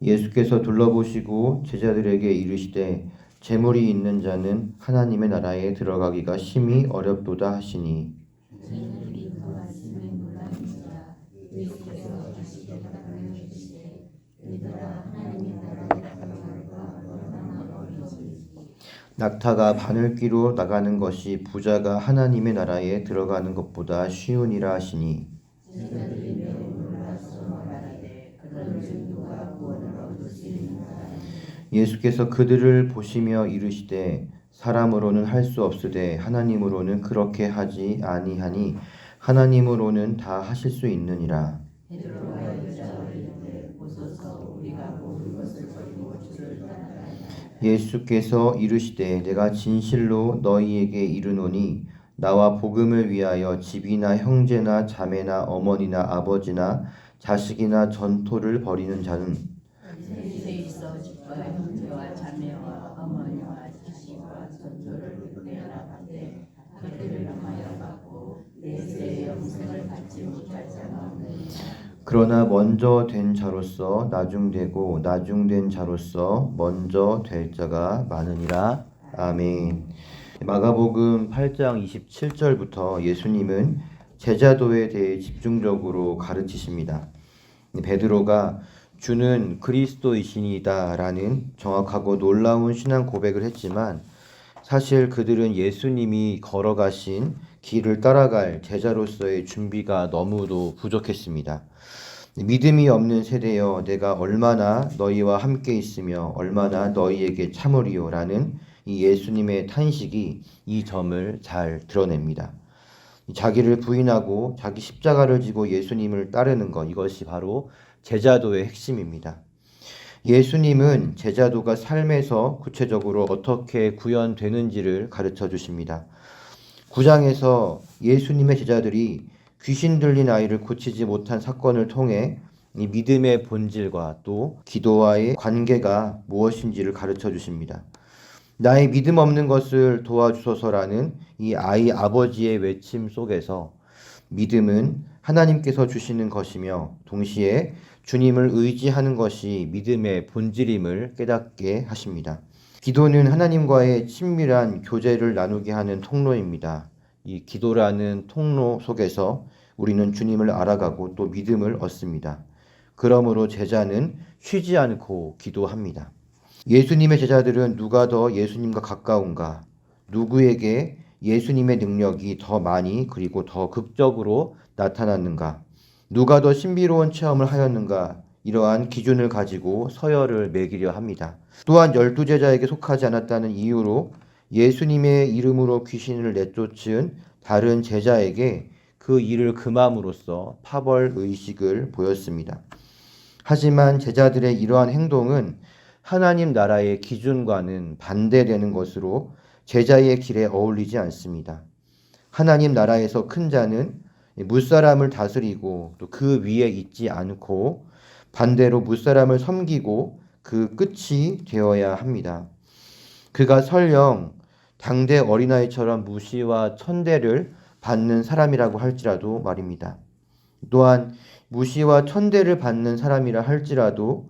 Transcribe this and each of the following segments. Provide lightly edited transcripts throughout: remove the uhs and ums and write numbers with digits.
예수께서 둘러보시고 제자들에게 이르시되 재물이 있는 자는 하나님의 나라에 들어가기가 심히 어렵도다 하시니 낙타가 바늘귀로 나가는 것이 부자가 하나님의 나라에 들어가는 것보다 쉬우니라 하시니 예수께서 그들을 보시며 이르시되 사람으로는 할 수 없으되 하나님으로는 그렇게 하지 아니하니 하나님으로는 다 하실 수 있느니라. 예수께서 이르시되 내가 진실로 너희에게 이르노니 나와 복음을 위하여 집이나 형제나 자매나 어머니나 아버지나 자식이나 전토를 벌이는 자는 그러나 먼저 된 자로서 나중되고 나중된 자로서 먼저 될 자가 많으니라. 아멘. 마가복음 8장 27절부터 예수님은 제자도에 대해 집중적으로 가르치십니다. 베드로가 주는 그리스도이시니다 라는 정확하고 놀라운 신앙 고백을 했지만 사실 그들은 예수님이 걸어가신 길을 따라갈 제자로서의 준비가 너무도 부족했습니다. 믿음이 없는 세대여 내가 얼마나 너희와 함께 있으며 얼마나 너희에게 참으리요 라는 이 예수님의 탄식이 이 점을 잘 드러냅니다. 자기를 부인하고 자기 십자가를 지고 예수님을 따르는 것, 이것이 바로 제자도의 핵심입니다. 예수님은 제자도가 삶에서 구체적으로 어떻게 구현되는지를 가르쳐 주십니다. 9장에서 예수님의 제자들이 귀신 들린 아이를 고치지 못한 사건을 통해 이 믿음의 본질과 또 기도와의 관계가 무엇인지를 가르쳐 주십니다. 나의 믿음 없는 것을 도와주소서라는 이 아이 아버지의 외침 속에서 믿음은 하나님께서 주시는 것이며 동시에 주님을 의지하는 것이 믿음의 본질임을 깨닫게 하십니다. 기도는 하나님과의 친밀한 교제를 나누게 하는 통로입니다. 이 기도라는 통로 속에서 우리는 주님을 알아가고 또 믿음을 얻습니다. 그러므로 제자는 쉬지 않고 기도합니다. 예수님의 제자들은 누가 더 예수님과 가까운가? 누구에게 예수님의 능력이 더 많이 그리고 더 극적으로 나타났는가? 누가 더 신비로운 체험을 하였는가? 이러한 기준을 가지고 서열을 매기려 합니다. 또한 12제자에게 속하지 않았다는 이유로 예수님의 이름으로 귀신을 내쫓은 다른 제자에게 그 일을 금함으로써 파벌 의식을 보였습니다. 하지만 제자들의 이러한 행동은 하나님 나라의 기준과는 반대되는 것으로 제자의 길에 어울리지 않습니다. 하나님 나라에서 큰 자는 무사람을 다스리고 또 그 위에 있지 않고 반대로 무사람을 섬기고 그 끝이 되어야 합니다. 그가 설령 당대 어린아이처럼 무시와 천대를 받는 사람이라고 할지라도 말입니다. 또한 무시와 천대를 받는 사람이라 할지라도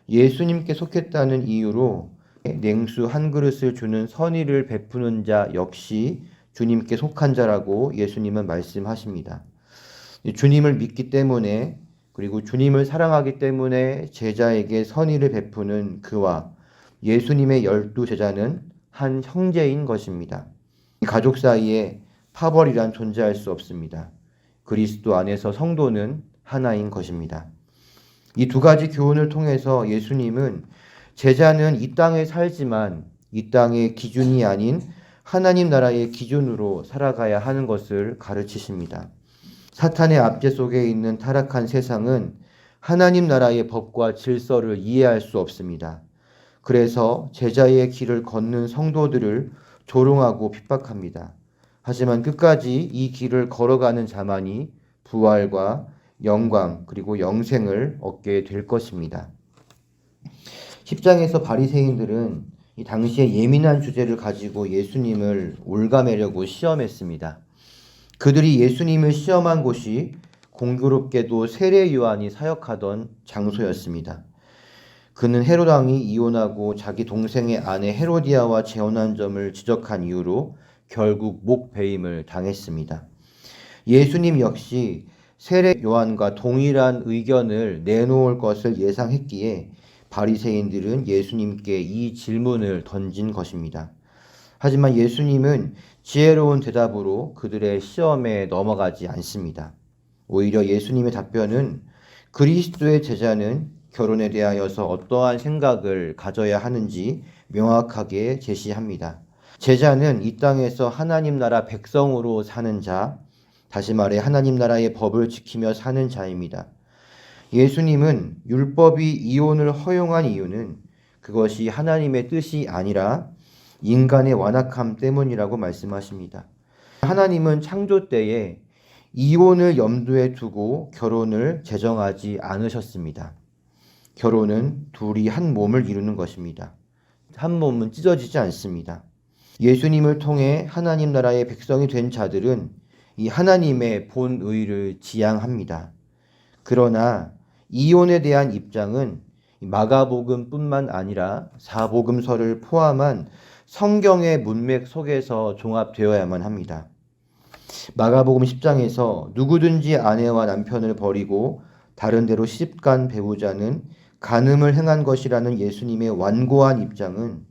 예수님께 속했다는 이유로 냉수 한 그릇을 주는 선의를 베푸는 자 역시 주님께 속한 자라고 예수님은 말씀하십니다. 주님을 믿기 때문에 그리고 주님을 사랑하기 때문에 제자에게 선의를 베푸는 그와 예수님의 12제자는 한 형제인 것입니다. 가족 사이에 파벌이란 존재할 수 없습니다. 그리스도 안에서 성도는 하나인 것입니다. 이 두 가지 교훈을 통해서 예수님은 제자는 이 땅에 살지만 이 땅의 기준이 아닌 하나님 나라의 기준으로 살아가야 하는 것을 가르치십니다. 사탄의 압제 속에 있는 타락한 세상은 하나님 나라의 법과 질서를 이해할 수 없습니다. 그래서 제자의 길을 걷는 성도들을 조롱하고 핍박합니다. 하지만 끝까지 이 길을 걸어가는 자만이 부활과 영광 그리고 영생을 얻게 될 것입니다. 10장에서 바리새인들은 이 당시에 예민한 주제를 가지고 예수님을 올가매려고 시험했습니다. 그들이 예수님을 시험한 곳이 공교롭게도 세례 요한이 사역하던 장소였습니다. 그는 헤롯 왕이 이혼하고 자기 동생의 아내 헤로디아와 재혼한 점을 지적한 이유로 결국 목배임을 당했습니다. 예수님 역시 세례 요한과 동일한 의견을 내놓을 것을 예상했기에 바리새인들은 예수님께 이 질문을 던진 것입니다. 하지만 예수님은 지혜로운 대답으로 그들의 시험에 넘어가지 않습니다. 오히려 예수님의 답변은 그리스도의 제자는 결혼에 대하여서 어떠한 생각을 가져야 하는지 명확하게 제시합니다. 제자는 이 땅에서 하나님 나라 백성으로 사는 자, 다시 말해 하나님 나라의 법을 지키며 사는 자입니다. 예수님은 율법이 이혼을 허용한 이유는 그것이 하나님의 뜻이 아니라 인간의 완악함 때문이라고 말씀하십니다. 하나님은 창조 때에 이혼을 염두에 두고 결혼을 제정하지 않으셨습니다. 결혼은 둘이 한 몸을 이루는 것입니다. 한 몸은 찢어지지 않습니다. 예수님을 통해 하나님 나라의 백성이 된 자들은 이 하나님의 본의를 지향합니다. 그러나 이혼에 대한 입장은 마가복음뿐만 아니라 사복음서를 포함한 성경의 문맥 속에서 종합되어야만 합니다. 마가복음 10장에서 누구든지 아내와 남편을 버리고 다른 데로 시집간 배우자는 간음을 행한 것이라는 예수님의 완고한 입장은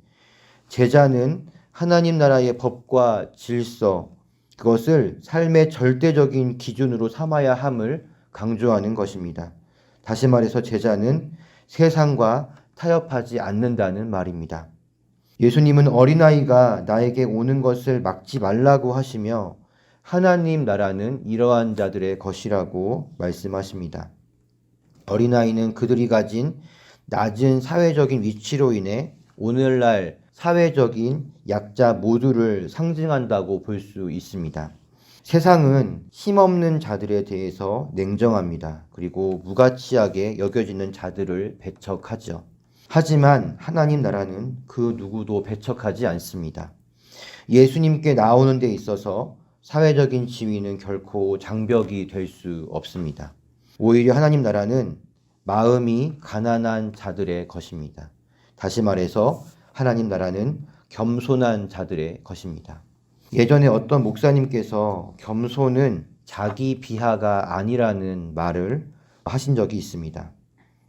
제자는 하나님 나라의 법과 질서, 그것을 삶의 절대적인 기준으로 삼아야 함을 강조하는 것입니다. 다시 말해서 제자는 세상과 타협하지 않는다는 말입니다. 예수님은 어린아이가 나에게 오는 것을 막지 말라고 하시며 하나님 나라는 이러한 자들의 것이라고 말씀하십니다. 어린아이는 그들이 가진 낮은 사회적인 위치로 인해 오늘날 사회적인 약자 모두를 상징한다고 볼 수 있습니다. 세상은 힘없는 자들에 대해서 냉정합니다. 그리고 무가치하게 여겨지는 자들을 배척하죠. 하지만 하나님 나라는 그 누구도 배척하지 않습니다. 예수님께 나오는 데 있어서 사회적인 지위는 결코 장벽이 될 수 없습니다. 오히려 하나님 나라는 마음이 가난한 자들의 것입니다. 다시 말해서 하나님 나라는 겸손한 자들의 것입니다. 예전에 어떤 목사님께서 겸손은 자기 비하가 아니라는 말을 하신 적이 있습니다.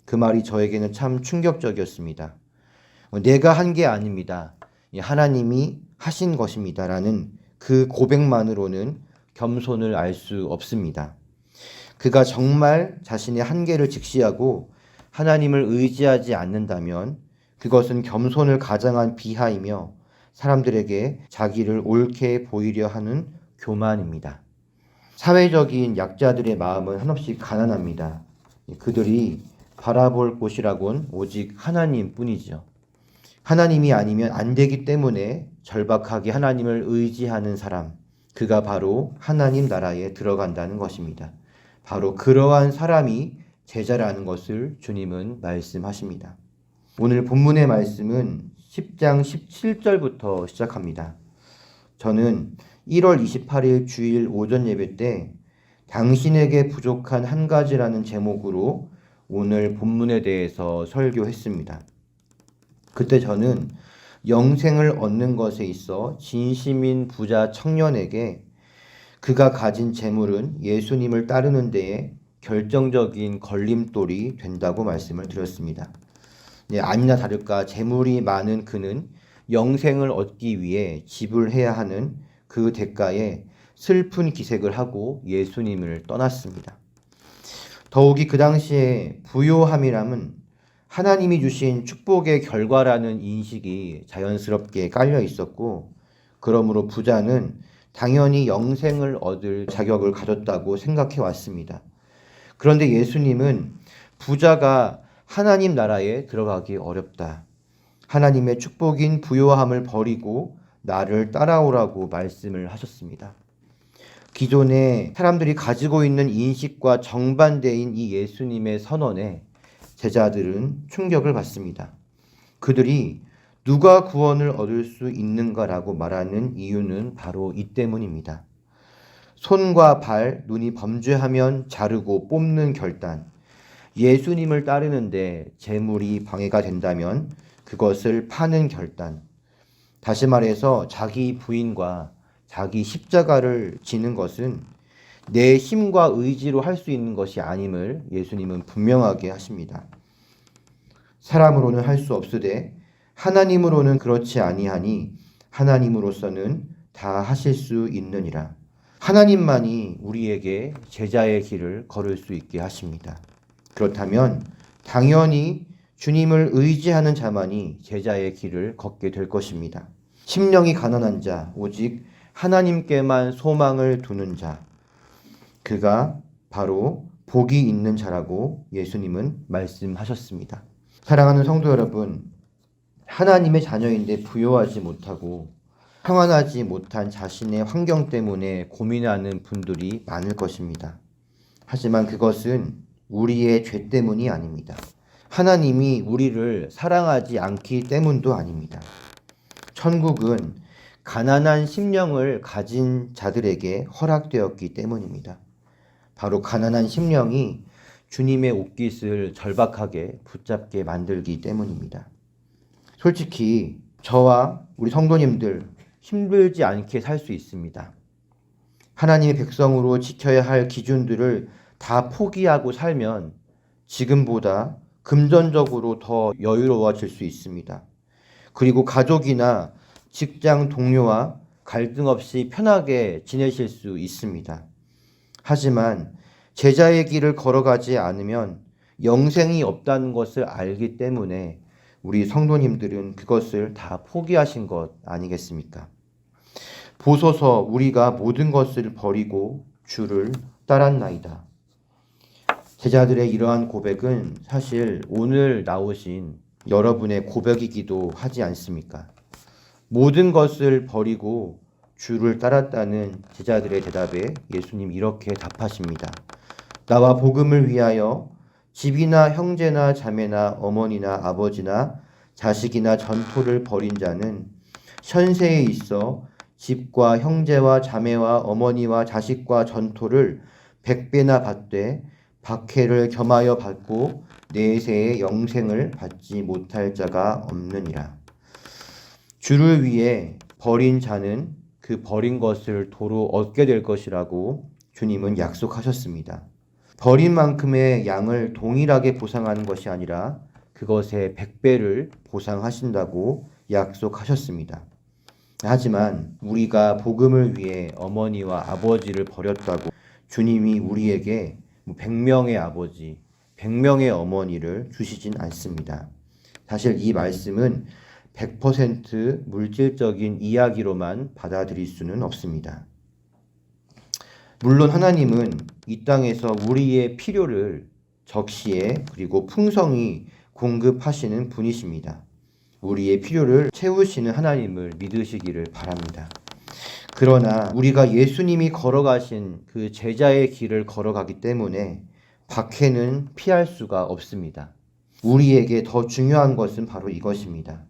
그 말이 저에게는 참 충격적이었습니다. 내가 한 게 아닙니다. 하나님이 하신 것입니다. 라는 그 고백만으로는 겸손을 알 수 없습니다. 그가 정말 자신의 한계를 직시하고 하나님을 의지하지 않는다면 그것은 겸손을 가장한 비하이며 사람들에게 자기를 옳게 보이려 하는 교만입니다. 사회적인 약자들의 마음은 한없이 가난합니다. 그들이 바라볼 곳이라곤 오직 하나님뿐이죠. 하나님이 아니면 안 되기 때문에 절박하게 하나님을 의지하는 사람, 그가 바로 하나님 나라에 들어간다는 것입니다. 바로 그러한 사람이 제자라는 것을 주님은 말씀하십니다. 오늘 본문의 말씀은 10장 17절부터 시작합니다. 저는 1월 28일 주일 오전 예배 때 당신에게 부족한 한 가지라는 제목으로 오늘 본문에 대해서 설교했습니다. 그때 저는 영생을 얻는 것에 있어 진심인 부자 청년에게 그가 가진 재물은 예수님을 따르는 데에 결정적인 걸림돌이 된다고 말씀을 드렸습니다. 아니나 다를까 재물이 많은 그는 영생을 얻기 위해 지불해야 하는 그 대가에 슬픈 기색을 하고 예수님을 떠났습니다. 더욱이 그 당시에 부요함이라면 하나님이 주신 축복의 결과라는 인식이 자연스럽게 깔려 있었고, 그러므로 부자는 당연히 영생을 얻을 자격을 가졌다고 생각해 왔습니다. 그런데 예수님은 부자가 하나님 나라에 들어가기 어렵다. 하나님의 축복인 부요함을 버리고 나를 따라오라고 말씀을 하셨습니다. 기존에 사람들이 가지고 있는 인식과 정반대인 이 예수님의 선언에 제자들은 충격을 받습니다. 그들이 누가 구원을 얻을 수 있는가라고 말하는 이유는 바로 이 때문입니다. 손과 발, 눈이 범죄하면 자르고 뽑는 결단, 예수님을 따르는데 재물이 방해가 된다면 그것을 파는 결단, 다시 말해서 자기 부인과 자기 십자가를 지는 것은 내 힘과 의지로 할 수 있는 것이 아님을 예수님은 분명하게 하십니다. 사람으로는 할 수 없으되 하나님으로는 그렇지 아니하니 하나님으로서는 다 하실 수 있느니라. 하나님만이 우리에게 제자의 길을 걸을 수 있게 하십니다. 그렇다면 당연히 주님을 의지하는 자만이 제자의 길을 걷게 될 것입니다. 심령이 가난한 자, 오직 하나님께만 소망을 두는 자, 그가 바로 복이 있는 자라고 예수님은 말씀하셨습니다. 사랑하는 성도 여러분, 하나님의 자녀인데 부요하지 못하고 평안하지 못한 자신의 환경 때문에 고민하는 분들이 많을 것입니다. 하지만 그것은 우리의 죄 때문이 아닙니다. 하나님이 우리를 사랑하지 않기 때문도 아닙니다. 천국은 가난한 심령을 가진 자들에게 허락되었기 때문입니다. 바로 가난한 심령이 주님의 옷깃을 절박하게 붙잡게 만들기 때문입니다. 솔직히 저와 우리 성도님들 힘들지 않게 살 수 있습니다. 하나님의 백성으로 지켜야 할 기준들을 다 포기하고 살면 지금보다 금전적으로 더 여유로워질 수 있습니다. 그리고 가족이나 직장 동료와 갈등 없이 편하게 지내실 수 있습니다. 하지만 제자의 길을 걸어가지 않으면 영생이 없다는 것을 알기 때문에 우리 성도님들은 그것을 다 포기하신 것 아니겠습니까? 보소서 우리가 모든 것을 버리고 주를 따랐나이다. 제자들의 이러한 고백은 사실 오늘 나오신 여러분의 고백이기도 하지 않습니까? 모든 것을 버리고 주를 따랐다는 제자들의 대답에 예수님 이렇게 답하십니다. 나와 복음을 위하여 집이나 형제나 자매나 어머니나 아버지나 자식이나 전토를 벌인 자는 현세에 있어 집과 형제와 자매와 어머니와 자식과 전토를 100배나 받되 박해를 겸하여 받고 내세에 영생을 받지 못할 자가 없느니라. 주를 위해 버린 자는 그 버린 것을 도로 얻게 될 것이라고 주님은 약속하셨습니다. 버린 만큼의 양을 동일하게 보상하는 것이 아니라 그것의 100배를 보상하신다고 약속하셨습니다. 하지만 우리가 복음을 위해 어머니와 아버지를 버렸다고 주님이 우리에게 100명의 아버지, 100명의 어머니를 주시진 않습니다. 사실 이 말씀은 100% 물질적인 이야기로만 받아들일 수는 없습니다. 물론 하나님은 이 땅에서 우리의 필요를 적시에 그리고 풍성히 공급하시는 분이십니다. 우리의 필요를 채우시는 하나님을 믿으시기를 바랍니다. 그러나 우리가 예수님이 걸어가신 그 제자의 길을 걸어가기 때문에 박해는 피할 수가 없습니다. 우리에게 더 중요한 것은 바로 이것입니다.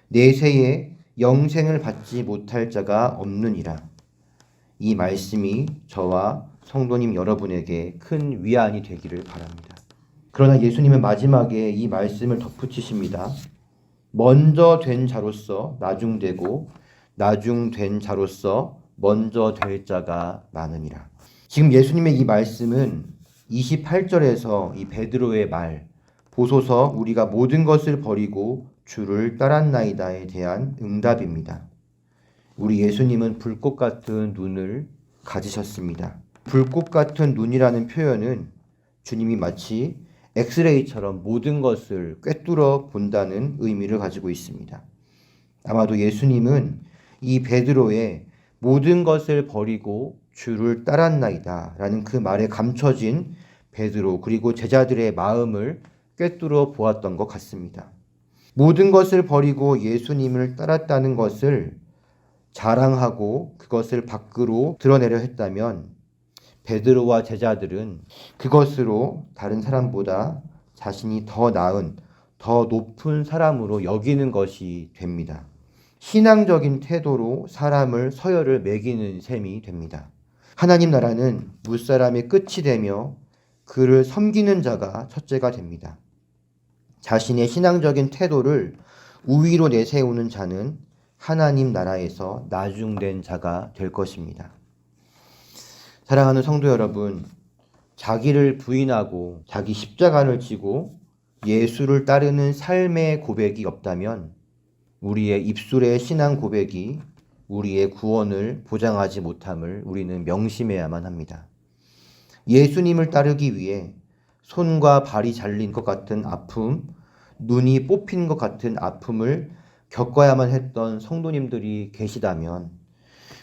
내세에 영생을 받지 못할 자가 없느니라. 이 말씀이 저와 성도님 여러분에게 큰 위안이 되기를 바랍니다. 그러나 예수님은 마지막에 이 말씀을 덧붙이십니다. 먼저 된 자로서 나중되고 나중된 자로서 먼저 될 자가 많으니라. 지금 예수님의 이 말씀은 28절에서 이 베드로의 말 보소서 우리가 모든 것을 버리고 주를 따랐나이다에 대한 응답입니다. 우리 예수님은 불꽃 같은 눈을 가지셨습니다. 불꽃 같은 눈이라는 표현은 주님이 마치 엑스레이처럼 모든 것을 꿰뚫어 본다는 의미를 가지고 있습니다. 아마도 예수님은 이 베드로의 모든 것을 버리고 주를 따랐나이다 라는 그 말에 감춰진 베드로 그리고 제자들의 마음을 꿰뚫어 보았던 것 같습니다. 모든 것을 버리고 예수님을 따랐다는 것을 자랑하고 그것을 밖으로 드러내려 했다면 베드로와 제자들은 그것으로 다른 사람보다 자신이 더 나은, 더 높은 사람으로 여기는 것이 됩니다. 신앙적인 태도로 사람을 서열을 매기는 셈이 됩니다. 하나님 나라는 무사람의 끝이 되며 그를 섬기는 자가 첫째가 됩니다. 자신의 신앙적인 태도를 우위로 내세우는 자는 하나님 나라에서 나중된 자가 될 것입니다. 사랑하는 성도 여러분, 자기를 부인하고 자기 십자가를 지고 예수를 따르는 삶의 고백이 없다면 우리의 입술의 신앙 고백이 우리의 구원을 보장하지 못함을 우리는 명심해야만 합니다. 예수님을 따르기 위해 손과 발이 잘린 것 같은 아픔, 눈이 뽑힌 것 같은 아픔을 겪어야만 했던 성도님들이 계시다면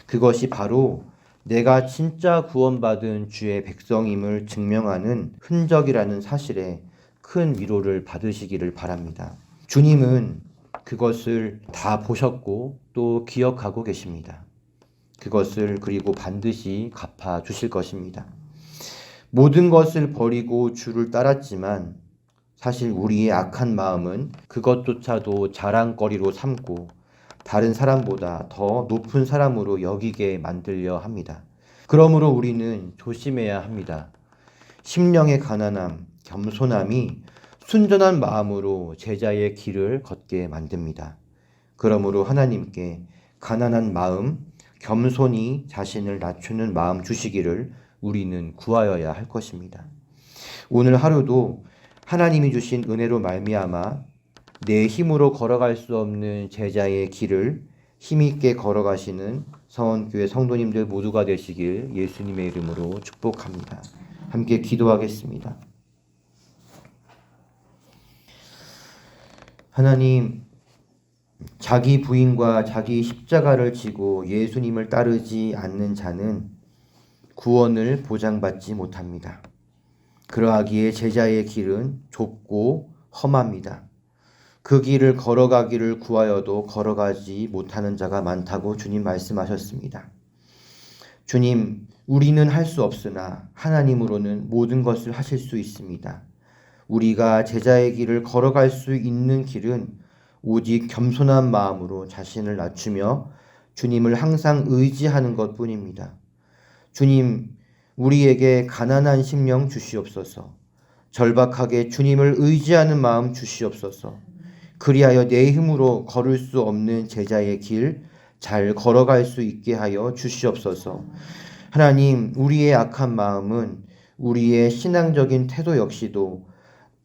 그것이 바로 내가 진짜 구원받은 주의 백성임을 증명하는 흔적이라는 사실에 큰 위로를 받으시기를 바랍니다. 주님은 그것을 다 보셨고 또 기억하고 계십니다. 그것을 그리고 반드시 갚아 주실 것입니다. 모든 것을 버리고 주를 따랐지만 사실 우리의 악한 마음은 그것조차도 자랑거리로 삼고 다른 사람보다 더 높은 사람으로 여기게 만들려 합니다. 그러므로 우리는 조심해야 합니다. 심령의 가난함, 겸손함이 순전한 마음으로 제자의 길을 걷게 만듭니다. 그러므로 하나님께 가난한 마음, 겸손히 자신을 낮추는 마음 주시기를 우리는 구하여야 할 것입니다. 오늘 하루도 하나님이 주신 은혜로 말미암아 내 힘으로 걸어갈 수 없는 제자의 길을 힘있게 걸어가시는 서원교회 성도님들 모두가 되시길 예수님의 이름으로 축복합니다. 함께 기도하겠습니다. 하나님, 자기 부인과 자기 십자가를 지고 예수님을 따르지 않는 자는 구원을 보장받지 못합니다. 그러하기에 제자의 길은 좁고 험합니다. 그 길을 걸어가기를 구하여도 걸어가지 못하는 자가 많다고 주님 말씀하셨습니다. 주님, 우리는 할 수 없으나 하나님으로는 모든 것을 하실 수 있습니다. 우리가 제자의 길을 걸어갈 수 있는 길은 오직 겸손한 마음으로 자신을 낮추며 주님을 항상 의지하는 것뿐입니다. 주님, 우리에게 가난한 심령 주시옵소서. 절박하게 주님을 의지하는 마음 주시옵소서. 그리하여 내 힘으로 걸을 수 없는 제자의 길 잘 걸어갈 수 있게 하여 주시옵소서. 하나님, 우리의 악한 마음은 우리의 신앙적인 태도 역시도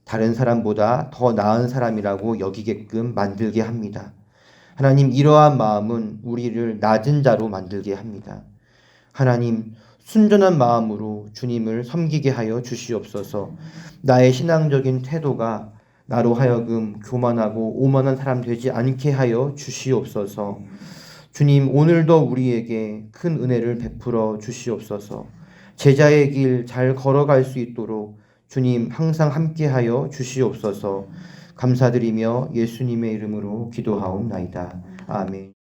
다른 사람보다 더 나은 사람이라고 여기게끔 만들게 합니다. 하나님, 이러한 마음은 우리를 낮은 자로 만들게 합니다. 하나님, 순전한 마음으로 주님을 섬기게 하여 주시옵소서. 나의 신앙적인 태도가 나로 하여금 교만하고 오만한 사람 되지 않게 하여 주시옵소서. 주님, 오늘도 우리에게 큰 은혜를 베풀어 주시옵소서. 제자의 길 잘 걸어갈 수 있도록 주님 항상 함께하여 주시옵소서. 감사드리며 예수님의 이름으로 기도하옵나이다. 아멘.